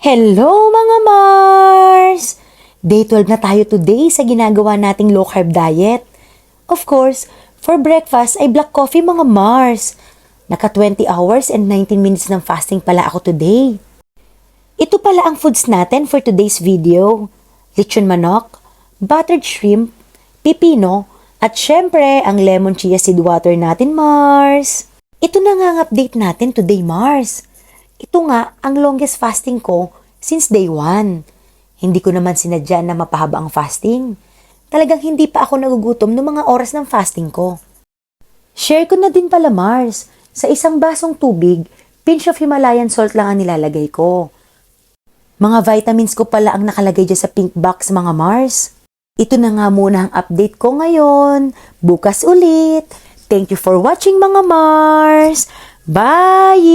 Hello mga Mars! Day 12 na tayo today sa ginagawa nating low carb diet. Of course, for breakfast ay black coffee mga Mars. Naka 20 hours and 19 minutes ng fasting pala ako today. Ito pala ang foods natin for today's video. Lechon manok, buttered shrimp, pipino, at syempre ang lemon chia seed water natin Mars. Ito na nga ang update natin today Mars. Ito nga ang longest fasting ko since day 1. Hindi ko naman sinadya na mapahaba ang fasting. Talagang hindi pa ako nagugutom noong mga oras ng fasting ko. Share ko na din pala Mars. Sa isang basong tubig, pinch of Himalayan salt lang ang nilalagay ko. Mga vitamins ko pala ang nakalagay dyan sa pink box mga Mars. Ito na nga muna ang update ko ngayon. Bukas ulit. Thank you for watching mga Mars. Bye!